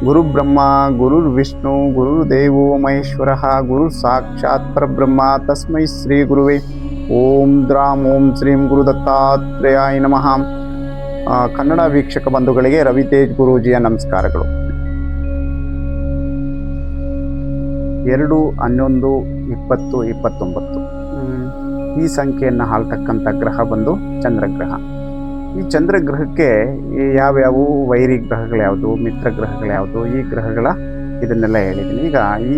ಗುರು ಬ್ರಹ್ಮ ಗುರುರ್ವಿಷ್ಣು ಗುರುರ್ದೇವೋ ಮಹೇಶ್ವರಃ ಗುರು ಸಾಕ್ಷಾತ್ ಪರಬ್ರಹ್ಮ ತಸ್ಮೈ ಶ್ರೀ ಗುರುವೇ ಓಂ ದ್ರಾಂ ಓಂ ಶ್ರೀಂ ಗುರು ದತ್ತಾತ್ರೇಯಾಯ ನಮಃ. ಕನ್ನಡ ವೀಕ್ಷಕ ಬಂಧುಗಳಿಗೆ ರವಿತೇಜ್ ಗುರೂಜಿಯ ನಮಸ್ಕಾರಗಳು. 2-11-20-29 ಈ ಸಂಖ್ಯೆಯನ್ನು ಆಳ್ತಕ್ಕಂಥ ಗ್ರಹ ಬಂದು ಚಂದ್ರಗ್ರಹ. ಈ ಚಂದ್ರಗ್ರಹಕ್ಕೆ ಯಾವ್ಯಾವು ವೈರಿ ಗ್ರಹಗಳು ಯಾವುದು, ಮಿತ್ರ ಗ್ರಹಗಳು ಯಾವುದು, ಈ ಗ್ರಹಗಳ ಇದನ್ನೆಲ್ಲ ಹೇಳಿದ್ದೀನಿ. ಈಗ ಈ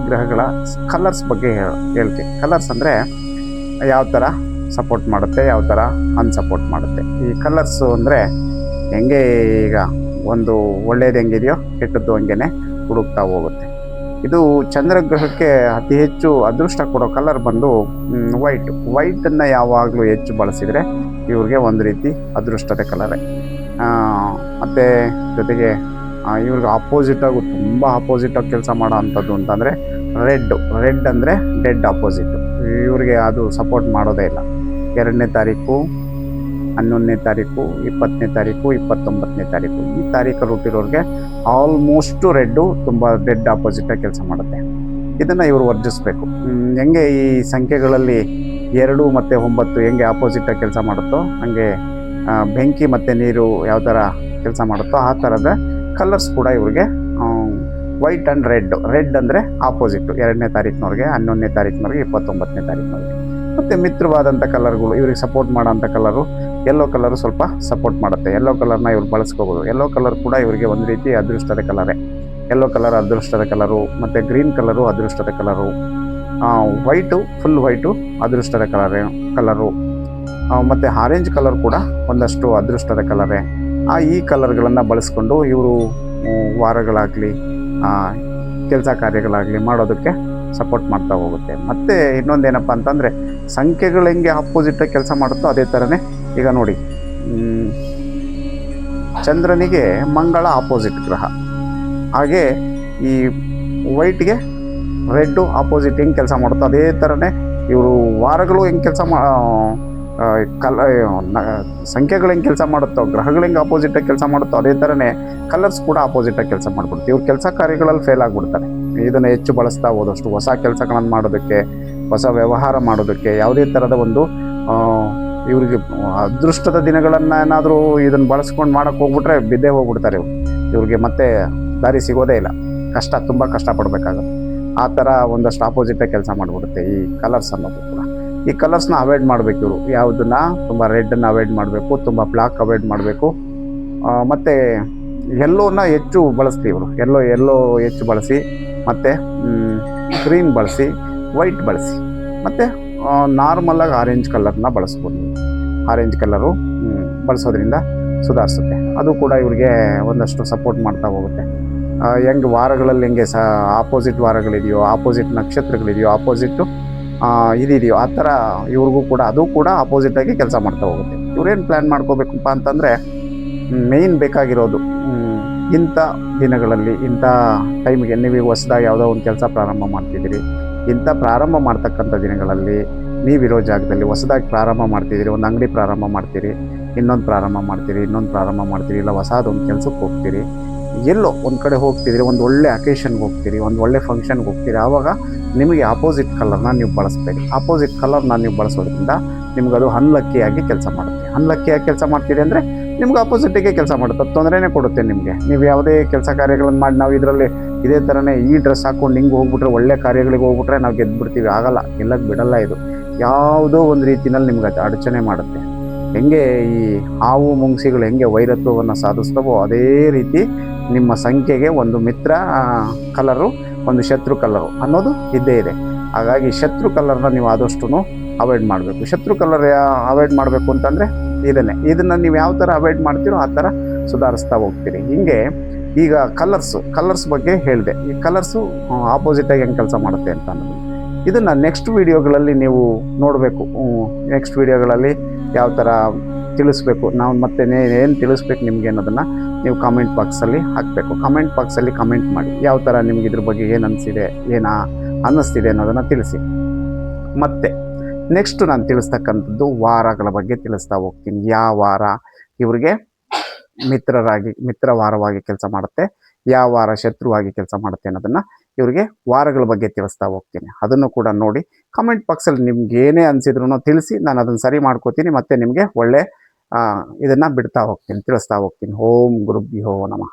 ಗ್ರಹಗಳ ಕಲರ್ಸ್ ಬಗ್ಗೆ ಹೇಳ್ತೀನಿ. ಕಲರ್ಸ್ ಅಂದರೆ ಯಾವ ಥರ ಸಪೋರ್ಟ್ ಮಾಡುತ್ತೆ, ಯಾವ ಥರ ಅನ್ಸಪೋರ್ಟ್ ಮಾಡುತ್ತೆ. ಈ ಕಲರ್ಸು ಅಂದರೆ ಹೆಂಗೆ, ಈಗ ಒಂದು ಒಳ್ಳೇದು ಹೆಂಗಿದೆಯೋ ಕೆಟ್ಟದ್ದು ಹಂಗೆ ಹುಡುಕ್ತಾ ಹೋಗುತ್ತೆ. ಇದು ಚಂದ್ರಗ್ರಹಕ್ಕೆ ಅತಿ ಹೆಚ್ಚು ಅದೃಷ್ಟ ಕೊಡೋ ಕಲರ್ ಬಂದು ವೈಟನ್ನು ಯಾವಾಗಲೂ ಹೆಚ್ಚು ಬಳಸಿದರೆ ಇವ್ರಿಗೆ ಒಂದು ರೀತಿ ಅದೃಷ್ಟದ ಕಲರೇ. ಮತ್ತು ಜೊತೆಗೆ ಇವ್ರಿಗೆ ಆಪೋಸಿಟಾಗಿ ತುಂಬ ಆಪೋಸಿಟಾಗಿ ಕೆಲಸ ಮಾಡೋ ಅಂಥದ್ದು ಅಂತಂದರೆ ರೆಡ್ ಅಂದರೆ ಡೆಡ್ ಆಪೋಸಿಟು. ಇವ್ರಿಗೆ ಅದು ಸಪೋರ್ಟ್ ಮಾಡೋದೇ ಇಲ್ಲ. 2ನೇ ತಾರೀಕು, 11ನೇ ತಾರೀಕು, 20ನೇ ತಾರೀಕು, 29ನೇ ತಾರೀಕು ಈ ತಾರೀಕಲ್ಲಿ ಹುಟ್ಟಿರೋರಿಗೆ ಆಲ್ಮೋಸ್ಟು ರೆಡ್ಡು ತುಂಬ ಡೆಡ್ ಆಪೋಸಿಟಾಗಿ ಕೆಲಸ ಮಾಡುತ್ತೆ. ಇದನ್ನು ಇವರು ವರ್ಜಿಸಬೇಕು. ಹೆಂಗೆ ಈ ಸಂಖ್ಯೆಗಳಲ್ಲಿ 2 ಮತ್ತು 9 ಹೆಂಗೆ ಆಪೋಸಿಟಾಗಿ ಕೆಲಸ ಮಾಡುತ್ತೋ ಹಂಗೆ ಬೆಂಕಿ ಮತ್ತು ನೀರು ಯಾವ ಥರ ಕೆಲಸ ಮಾಡುತ್ತೋ ಆ ಥರದ ಕಲರ್ಸ್ ಕೂಡ ಇವ್ರಿಗೆ ವೈಟ್ ಆ್ಯಂಡ್ ರೆಡ್ ಅಂದರೆ ಆಪೋಸಿಟ್ಟು 2ನೇ ತಾರೀಕಿನವ್ರಿಗೆ, 11ನೇ ತಾರೀಕಿನವ್ರಿಗೆ, 29ನೇ ತಾರೀಕಿನವ್ರಿಗೆ. ಮತ್ತು ಮಿತ್ರವಾದಂಥ ಕಲರ್ಗಳು ಇವ್ರಿಗೆ ಸಪೋರ್ಟ್ ಮಾಡೋಂಥ ಕಲರು ಯೆಲ್ಲೋ ಕಲರು ಸ್ವಲ್ಪ ಸಪೋರ್ಟ್ ಮಾಡುತ್ತೆ. ಯೆಲ್ಲೋ ಕಲರ್ನ ಇವ್ರು ಬಳಸ್ಕೋಬೋದು. ಯೆಲ್ಲೋ ಕಲರ್ ಕೂಡ ಇವರಿಗೆ ಒಂದು ರೀತಿ ಅದೃಷ್ಟದ ಕಲರೇ. ಯೆಲ್ಲೋ ಕಲರ್ ಅದೃಷ್ಟದ ಕಲರು, ಮತ್ತು ಗ್ರೀನ್ ಕಲರು ಅದೃಷ್ಟದ ಕಲರು, ಫುಲ್ ವೈಟು ಅದೃಷ್ಟದ ಕಲರು, ಮತ್ತು ಆರೆಂಜ್ ಕಲರ್ ಕೂಡ ಒಂದಷ್ಟು ಅದೃಷ್ಟದ ಕಲರೇ. ಈ ಕಲರ್ಗಳನ್ನು ಬಳಸ್ಕೊಂಡು ಇವರು ವಾರಗಳಾಗಲಿ ಕೆಲಸ ಕಾರ್ಯಗಳಾಗಲಿ ಮಾಡೋದಕ್ಕೆ ಸಪೋರ್ಟ್ ಮಾಡ್ತಾ ಹೋಗುತ್ತೆ. ಮತ್ತು ಇನ್ನೊಂದೇನಪ್ಪ ಅಂತಂದರೆ ಸಂಖ್ಯೆಗಳು ಹೆಂಗೆ ಆಪೋಸಿಟಾಗಿ ಕೆಲಸ ಮಾಡುತ್ತೋ ಅದೇ ಥರನೇ ಈಗ ನೋಡಿ, ಚಂದ್ರನಿಗೆ ಮಂಗಳ ಆಪೋಸಿಟ್ ಗ್ರಹ, ಹಾಗೆ ಈ ವೈಟ್ಗೆ ರೆಡ್ಡು ಆಪೋಸಿಟ್ ಹೆಂಗೆ ಕೆಲಸ ಮಾಡುತ್ತೋ ಅದೇ ಥರನೇ ಇವರು ವಾರಗಳು ಹೆಂಗೆ ಸಂಖ್ಯೆಗಳು ಹೆಂಗೆ ಕೆಲಸ ಮಾಡುತ್ತೋ, ಗ್ರಹಗಳು ಹೆಂಗೆ ಆಪೋಸಿಟಾಗಿ ಕೆಲಸ ಮಾಡುತ್ತೋ ಅದೇ ಥರನೇ ಕಲರ್ಸ್ ಕೂಡ ಆಪೋಸಿಟಾಗಿ ಕೆಲಸ ಮಾಡಿಬಿಡುತ್ತೆ. ಇವ್ರು ಕೆಲಸ ಕಾರ್ಯಗಳಲ್ಲಿ ಫೇಲ್ ಆಗಿಬಿಡ್ತಾರೆ. ಇದನ್ನು ಹೆಚ್ಚು ಬಳಸ್ತಾ ಹೋದಷ್ಟು ಹೊಸ ಕೆಲಸಗಳನ್ನು ಮಾಡೋದಕ್ಕೆ, ಹೊಸ ವ್ಯವಹಾರ ಮಾಡೋದಕ್ಕೆ, ಯಾವುದೇ ಥರದ ಒಂದು ಇವ್ರಿಗೆ ಅದೃಷ್ಟದ ದಿನಗಳನ್ನು ಏನಾದರೂ ಇದನ್ನು ಬಳಸ್ಕೊಂಡು ಮಾಡೋಕ್ಕೆ ಹೋಗ್ಬಿಟ್ರೆ ಬಿದ್ದೇ ಹೋಗ್ಬಿಡ್ತಾರೆ ಇವ್ರಿಗೆ ಮತ್ತೆ ದಾರಿ ಸಿಗೋದೇ ಇಲ್ಲ. ತುಂಬ ಕಷ್ಟಪಡಬೇಕಾಗುತ್ತೆ. ಆ ಥರ ಒಂದಷ್ಟು ಆಪೋಸಿಟಾಗಿ ಕೆಲಸ ಮಾಡಿಬಿಡುತ್ತೆ ಈ ಕಲರ್ಸ್ ಅನ್ನೋದು ಕೂಡ. ಈ ಕಲರ್ಸ್ನ ಅವಾಯ್ಡ್ ಮಾಡಬೇಕು ಇವರು. ಯಾವುದನ್ನು ತುಂಬ ರೆಡ್ಡನ್ನು ಅವಾಯ್ಡ್ ಮಾಡಬೇಕು, ತುಂಬ ಬ್ಲ್ಯಾಕ್ ಅವಾಯ್ಡ್ ಮಾಡಬೇಕು. ಮತ್ತು ಯೆಲ್ಲೋನ ಹೆಚ್ಚು ಬಳಸ್ತೀವಿ ಇವರು. ಯೆಲ್ಲೋ ಹೆಚ್ಚು ಬಳಸಿ, ಮತ್ತು ಗ್ರೀನ್ ಬಳಸಿ, ವೈಟ್ ಬಳಸಿ, ಮತ್ತು ನಾರ್ಮಲಾಗಿ ಆರೆಂಜ್ ಕಲರ್ನ ಬಳಸ್ಬೋದು. ಆರೆಂಜ್ ಕಲರು ಬಳಸೋದ್ರಿಂದ ಸುಧಾರಿಸುತ್ತೆ. ಅದು ಕೂಡ ಇವ್ರಿಗೆ ಒಂದಷ್ಟು ಸಪೋರ್ಟ್ ಮಾಡ್ತಾ ಹೋಗುತ್ತೆ. ಹೆಂಗೆ ವಾರಗಳಲ್ಲಿ ಹೆಂಗೆ ಆಪೋಸಿಟ್ ವಾರಗಳಿದೆಯೋ, ಆಪೋಸಿಟ್ ನಕ್ಷತ್ರಗಳಿದೆಯೋ, ಆಪೋಸಿಟ್ಟು ಇದಿದೆಯೋ ಆ ಥರ ಇವ್ರಿಗೂ ಕೂಡ ಅದು ಕೂಡ ಆಪೋಸಿಟಾಗಿ ಕೆಲಸ ಮಾಡ್ತಾ ಹೋಗುತ್ತೆ. ಇವ್ರೇನು ಪ್ಲ್ಯಾನ್ ಮಾಡ್ಕೋಬೇಕಪ್ಪ ಅಂತಂದರೆ, ಮೇಯ್ನ್ ಬೇಕಾಗಿರೋದು ಇಂಥ ದಿನಗಳಲ್ಲಿ, ಇಂಥ ಟೈಮಿಗೆ ನೀವೀಗ ಹೊಸದಾಗಿ ಯಾವುದೋ ಒಂದು ಕೆಲಸ ಪ್ರಾರಂಭ ಮಾಡ್ತಿದ್ದೀರಿ, ಇಂಥ ಪ್ರಾರಂಭ ಮಾಡ್ತಕ್ಕಂಥ ದಿನಗಳಲ್ಲಿ ನೀವಿರೋ ಜಾಗದಲ್ಲಿ ಹೊಸದಾಗಿ ಪ್ರಾರಂಭ ಮಾಡ್ತಿದ್ದೀರಿ, ಒಂದು ಅಂಗಡಿ ಪ್ರಾರಂಭ ಮಾಡ್ತೀರಿ, ಇನ್ನೊಂದು ಪ್ರಾರಂಭ ಮಾಡ್ತೀರಿ, ಇಲ್ಲ ಹೊಸದೊಂದು ಕೆಲಸಕ್ಕೆ ಹೋಗ್ತೀರಿ, ಎಲ್ಲೋ ಒಂದು ಕಡೆ ಹೋಗ್ತಿದ್ದೀರಿ, ಒಂದು ಒಳ್ಳೆ ಅಕೇಶನ್ಗೆ ಹೋಗ್ತೀರಿ, ಒಂದು ಒಳ್ಳೆ ಫಂಕ್ಷನ್ಗೆ ಹೋಗ್ತೀರಿ, ಆವಾಗ ನಿಮಗೆ ಆಪೋಸಿಟ್ ಕಲರ್ನ ನೀವು ಬಳಸಬೇಡಿ. ಆಪೋಸಿಟ್ ಕಲರ್ನ ನೀವು ಬಳಸೋದ್ರಿಂದ ನಿಮ್ಗದು ಅನ್ಲಕ್ಕಿಯಾಗಿ ಕೆಲಸ ಮಾಡುತ್ತೆ. ಅನ್ಲಕ್ಕಿಯಾಗಿ ಕೆಲಸ ಮಾಡ್ತೀರಿ ಅಂದರೆ ನಿಮ್ಗೆ ಆಪೋಸಿಟಿಗೆ ಕೆಲಸ ಮಾಡುತ್ತೆ, ತೊಂದರೆನೇ ಕೊಡುತ್ತೆ ನಿಮಗೆ. ನೀವು ಯಾವುದೇ ಕೆಲಸ ಕಾರ್ಯಗಳನ್ನು ಮಾಡಿ ನಾವು ಇದರಲ್ಲಿ ಇದೇ ಥರನೇ ಈ ಡ್ರೆಸ್ ಹಾಕ್ಕೊಂಡು ಹಿಂಗೆ ಹೋಗ್ಬಿಟ್ರೆ, ಒಳ್ಳೆ ಕಾರ್ಯಗಳಿಗೆ ಹೋಗ್ಬಿಟ್ರೆ ನಾವು ಗೆದ್ದುಬಿಡ್ತೀವಿ. ಆಗಲ್ಲ, ಗೆಲ್ಲಕ್ಕೆ ಬಿಡಲ್ಲ. ಇದು ಯಾವುದೋ ಒಂದು ರೀತಿಯಲ್ಲಿ ನಿಮ್ಗೆ ಅದು ಅಡಚಣೆ ಮಾಡುತ್ತೆ. ಹೆಂಗೆ ಈ ಹಾವು ಮುಂಗ್ಸಿಗಳು ಹೆಂಗೆ ವೈರತ್ವವನ್ನು ಸಾಧಿಸ್ತವೋ ಅದೇ ರೀತಿ ನಿಮ್ಮ ಸಂಖ್ಯೆಗೆ ಒಂದು ಮಿತ್ರ ಕಲರು, ಒಂದು ಶತ್ರು ಕಲರು ಅನ್ನೋದು ಇದ್ದೇ ಇದೆ. ಹಾಗಾಗಿ ಶತ್ರು ಕಲರ್ನ ನೀವು ಆದಷ್ಟು ಅವಾಯ್ಡ್ ಮಾಡಬೇಕು. ಶತ್ರು ಕಲರ್ ಅವಾಯ್ಡ್ ಮಾಡಬೇಕು ಅಂತಂದರೆ ಇದನ್ನು ನೀವು ಯಾವ ಥರ ಅವಾಯ್ಡ್ ಮಾಡ್ತೀರೋ ಆ ಥರ ಸುಧಾರಿಸ್ತಾ ಹೋಗ್ತೀರಿ. ಹಿಂಗೆ ಈಗ ಕಲರ್ಸ್ ಬಗ್ಗೆ ಹೇಳಿದೆ. ಈ ಕಲರ್ಸು ಆಪೋಸಿಟಾಗಿ ಹೆಂಗೆ ಕೆಲಸ ಮಾಡುತ್ತೆ ಅಂತ ಅನ್ನೋದು ಇದನ್ನು ನೆಕ್ಸ್ಟ್ ವೀಡಿಯೋಗಳಲ್ಲಿ ನೀವು ನೋಡಬೇಕು. ನೆಕ್ಸ್ಟ್ ವೀಡಿಯೋಗಳಲ್ಲಿ ಯಾವ ಥರ ತಿಳಿಸ್ಬೇಕು, ನಾವು ಮತ್ತೆ ಏನು ತಿಳಿಸ್ಬೇಕು ನಿಮಗೆ ಅನ್ನೋದನ್ನು ನೀವು ಕಾಮೆಂಟ್ ಬಾಕ್ಸಲ್ಲಿ ಹಾಕಬೇಕು. ಕಾಮೆಂಟ್ ಬಾಕ್ಸಲ್ಲಿ ಕಮೆಂಟ್ ಮಾಡಿ, ಯಾವ ಥರ ನಿಮ್ಗೆ ಇದ್ರ ಬಗ್ಗೆ ಏನು ಅನ್ನಿಸ್ತಿದೆ ಅನ್ನೋದನ್ನು ತಿಳಿಸಿ. ಮತ್ತು ನೆಕ್ಸ್ಟು ನಾನು ತಿಳಿಸ್ತಕ್ಕಂಥದ್ದು ವಾರಗಳ ಬಗ್ಗೆ ತಿಳಿಸ್ತಾ ಹೋಗ್ತೀನಿ. ಯಾವ ವಾರ ಇವ್ರಿಗೆ ಮಿತ್ರವಾರವಾಗಿ ಕೆಲಸ ಮಾಡುತ್ತೆ, ಯಾವ ವಾರ ಶತ್ರುವಾಗಿ ಕೆಲಸ ಮಾಡುತ್ತೆ ಅನ್ನೋದನ್ನು ಇವರಿಗೆ ವಾರಗಳ ಬಗ್ಗೆ ತಿಳಿಸ್ತಾ ಹೋಗ್ತೀನಿ. ಅದನ್ನು ಕೂಡ ನೋಡಿ ಕಮೆಂಟ್ ಬಾಕ್ಸಲ್ಲಿ ನಿಮ್ಗೆ ಏನೇ ಅನಿಸಿದ್ರು ತಿಳಿಸಿ, ನಾನು ಅದನ್ನು ಸರಿ ಮಾಡ್ಕೋತೀನಿ, ಮತ್ತು ನಿಮಗೆ ಒಳ್ಳೆ ಇದನ್ನು ಬಿಡ್ತಾ ಹೋಗ್ತೀನಿ, ತಿಳಿಸ್ತಾ ಹೋಗ್ತೀನಿ. ಓಂ ಗುರುಭ್ಯೋ ನಮಃ.